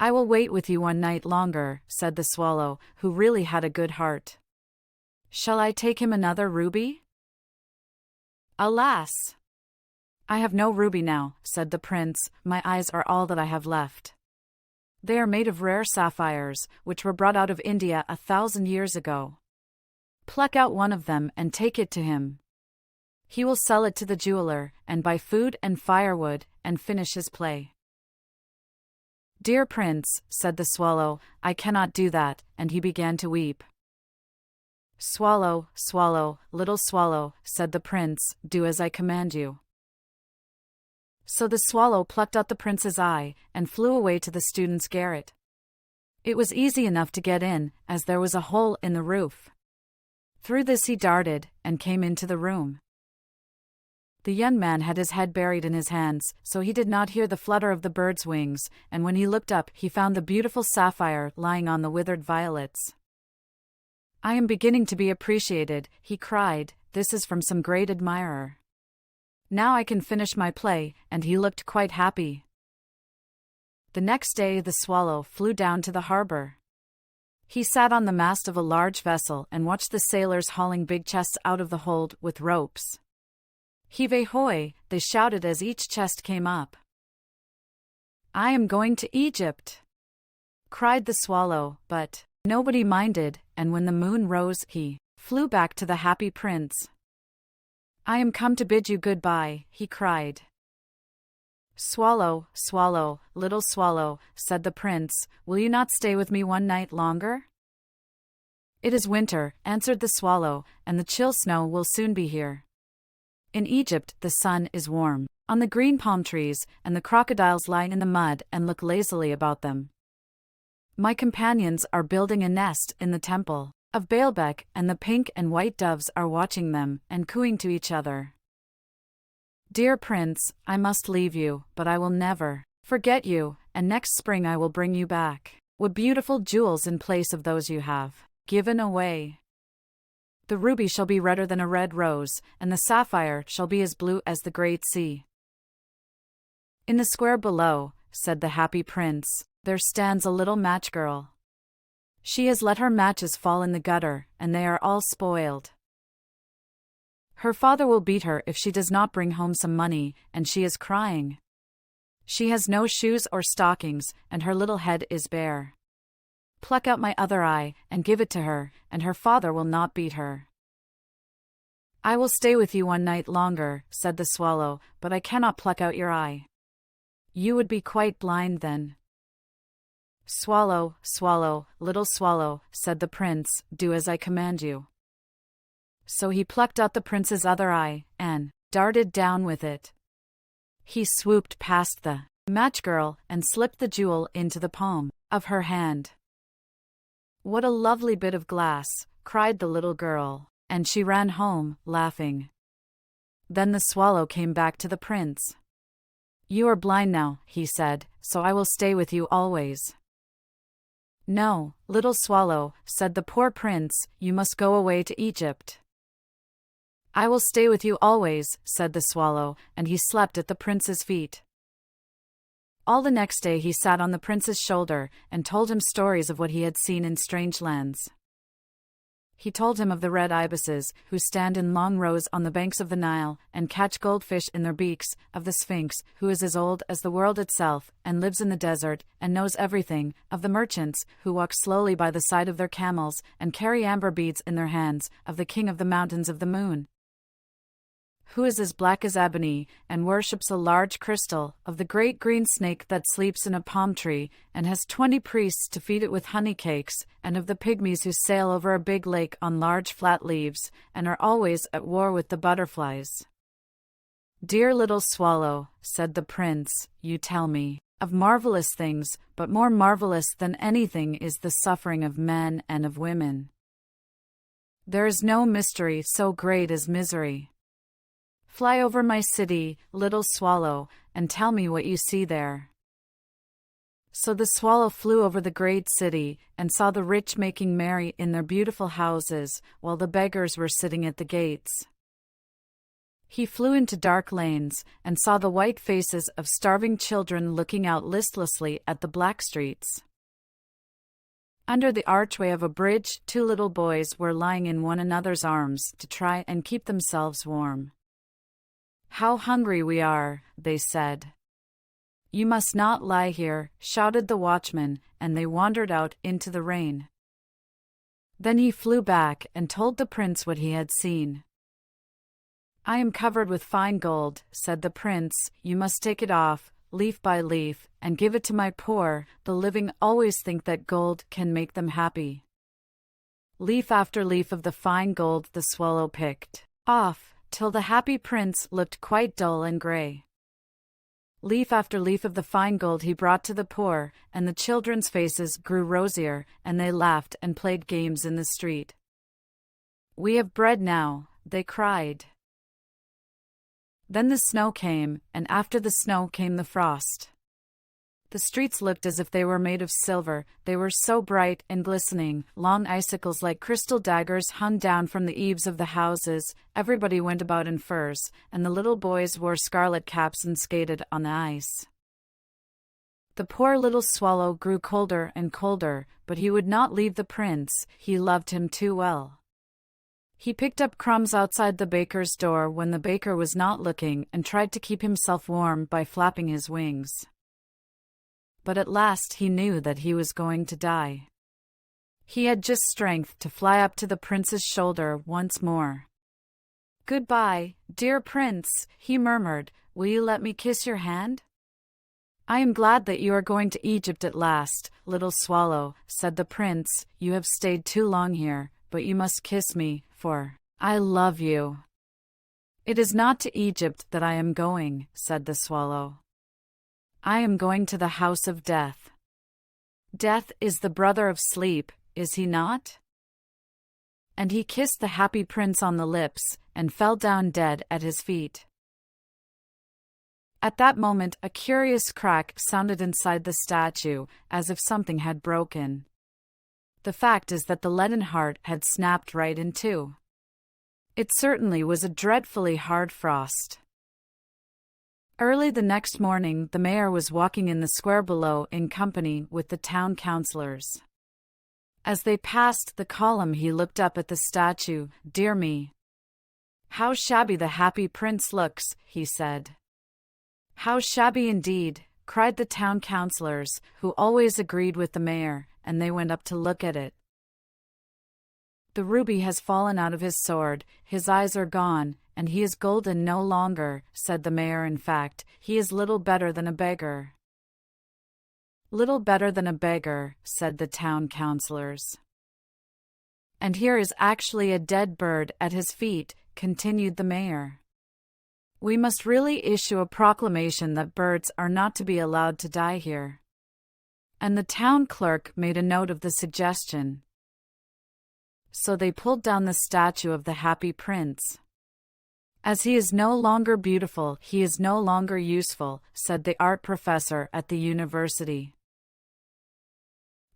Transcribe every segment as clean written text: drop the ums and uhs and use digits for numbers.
I will wait with you one night longer, said the swallow, who really had a good heart. Shall I take him another ruby? Alas! I have no ruby now, said the prince, my eyes are all that I have left. They are made of rare sapphires, which were brought out of India 1,000 years ago. Pluck out one of them and take it to him. He will sell it to the jeweler, and buy food and firewood, and finish his play. Dear prince, said the swallow, I cannot do that, and he began to weep. Swallow, swallow, little swallow, said the prince, do as I command you. So the swallow plucked out the prince's eye, and flew away to the student's garret. It was easy enough to get in, as there was a hole in the roof. Through this he darted, and came into the room. The young man had his head buried in his hands, so he did not hear the flutter of the bird's wings, and when he looked up he found the beautiful sapphire lying on the withered violets. I am beginning to be appreciated, he cried, this is from some great admirer. Now I can finish my play, and he looked quite happy. The next day the swallow flew down to the harbor. He sat on the mast of a large vessel and watched the sailors hauling big chests out of the hold with ropes. Heave hoy, they shouted as each chest came up. I am going to Egypt, cried the swallow, but nobody minded, and when the moon rose he flew back to the happy prince. I am come to bid you goodbye, he cried. Swallow, swallow, little swallow, said the prince, will you not stay with me one night longer? It is winter, answered the swallow, and the chill snow will soon be here. In Egypt the sun is warm, on the green palm trees, and the crocodiles lie in the mud and look lazily about them. My companions are building a nest in the temple of Baalbec, and the pink and white doves are watching them and cooing to each other. Dear prince, I must leave you, but I will never forget you, and next spring I will bring you back with beautiful jewels in place of those you have given away. The ruby shall be redder than a red rose, and the sapphire shall be as blue as the great sea. In the square below, said the happy prince, there stands a little match girl. She has let her matches fall in the gutter, and they are all spoiled. Her father will beat her if she does not bring home some money, and she is crying. She has no shoes or stockings, and her little head is bare. Pluck out my other eye, and give it to her, and her father will not beat her. I will stay with you one night longer, said the swallow, but I cannot pluck out your eye. You would be quite blind then. Swallow, swallow, little swallow, said the prince, do as I command you. So he plucked out the prince's other eye, and darted down with it. He swooped past the match girl, and slipped the jewel into the palm of her hand. What a lovely bit of glass, cried the little girl, and she ran home, laughing. Then the swallow came back to the prince. You are blind now, he said, so I will stay with you always. No, little swallow, said the poor prince, you must go away to Egypt. I will stay with you always, said the swallow, and he slept at the prince's feet. All the next day he sat on the prince's shoulder, and told him stories of what he had seen in strange lands. He told him of the red ibises, who stand in long rows on the banks of the Nile, and catch goldfish in their beaks, of the Sphinx, who is as old as the world itself, and lives in the desert, and knows everything, of the merchants, who walk slowly by the side of their camels, and carry amber beads in their hands, of the king of the mountains of the moon, who is as black as ebony, and worships a large crystal, of the great green snake that sleeps in a palm tree, and has 20 priests to feed it with honey cakes, and of the pygmies who sail over a big lake on large flat leaves, and are always at war with the butterflies. Dear little swallow, said the prince, you tell me of marvelous things, but more marvelous than anything is the suffering of men and of women. There is no mystery so great as misery. Fly over my city, little swallow, and tell me what you see there. So the swallow flew over the great city, and saw the rich making merry in their beautiful houses, while the beggars were sitting at the gates. He flew into dark lanes and saw the white faces of starving children looking out listlessly at the black streets. Under the archway of a bridge, 2 little boys were lying in one another's arms to try and keep themselves warm. "How hungry we are," they said. "You must not lie here," shouted the watchman, and they wandered out into the rain. Then he flew back and told the prince what he had seen. "I am covered with fine gold," said the prince. "You must take it off, leaf by leaf, and give it to my poor. The living always think that gold can make them happy." Leaf after leaf of the fine gold the swallow picked off, till the happy prince looked quite dull and grey. Leaf after leaf of the fine gold he brought to the poor, and the children's faces grew rosier, and they laughed and played games in the street. "We have bread now," they cried. Then the snow came, and after the snow came the frost. The streets looked as if they were made of silver, they were so bright and glistening. Long icicles like crystal daggers hung down from the eaves of the houses. Everybody went about in furs, and the little boys wore scarlet caps and skated on the ice. The poor little swallow grew colder and colder, but he would not leave the prince. He loved him too well. He picked up crumbs outside the baker's door when the baker was not looking and tried to keep himself warm by flapping his wings. But at last he knew that he was going to die. He had just strength to fly up to the prince's shoulder once more. "Goodbye, dear prince," he murmured. "Will you let me kiss your hand?" "I am glad that you are going to Egypt at last, little swallow," said the prince. "You have stayed too long here, but you must kiss me, for I love you." "It is not to Egypt that I am going," said the swallow. "I am going to the house of death." "Death is the brother of sleep, is he not?" And he kissed the happy prince on the lips, and fell down dead at his feet. At that moment a curious crack sounded inside the statue, as if something had broken. The fact is that the leaden heart had snapped right in two. It certainly was a dreadfully hard frost. Early the next morning the mayor was walking in the square below in company with the town councillors. As they passed the column he looked up at the statue. "Dear me! How shabby the happy prince looks," he said. "How shabby indeed," cried the town councillors, who always agreed with the mayor, and they went up to look at it. "The ruby has fallen out of his sword, his eyes are gone, and he is golden no longer," said the mayor. "In fact, he is little better than a beggar." "Little better than a beggar," said the town councillors. "And here is actually a dead bird at his feet," continued the mayor. "We must really issue a proclamation that birds are not to be allowed to die here." And the town clerk made a note of the suggestion. So they pulled down the statue of the happy prince. "As he is no longer beautiful, he is no longer useful," said the art professor at the university.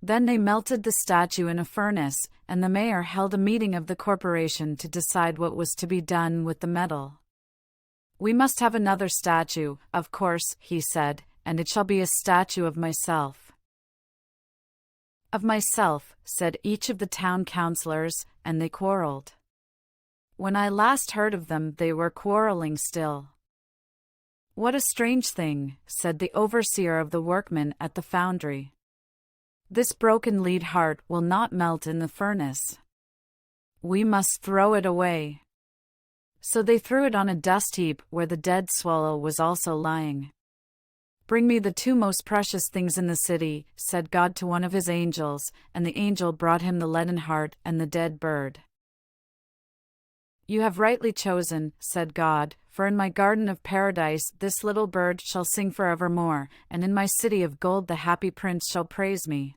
Then they melted the statue in a furnace, and the mayor held a meeting of the corporation to decide what was to be done with the metal. "We must have another statue, of course," he said, "and it shall be a statue of myself." "Of myself," said each of the town councillors, and they quarreled. When I last heard of them, they were quarreling still. "What a strange thing," said the overseer of the workmen at the foundry. "This broken lead heart will not melt in the furnace. We must throw it away." So they threw it on a dust heap where the dead swallow was also lying. "Bring me the 2 most precious things in the city," said God to one of his angels, and the angel brought him the leaden heart and the dead bird. "You have rightly chosen," said God, "for in my garden of paradise this little bird shall sing forevermore, and in my city of gold the happy prince shall praise me."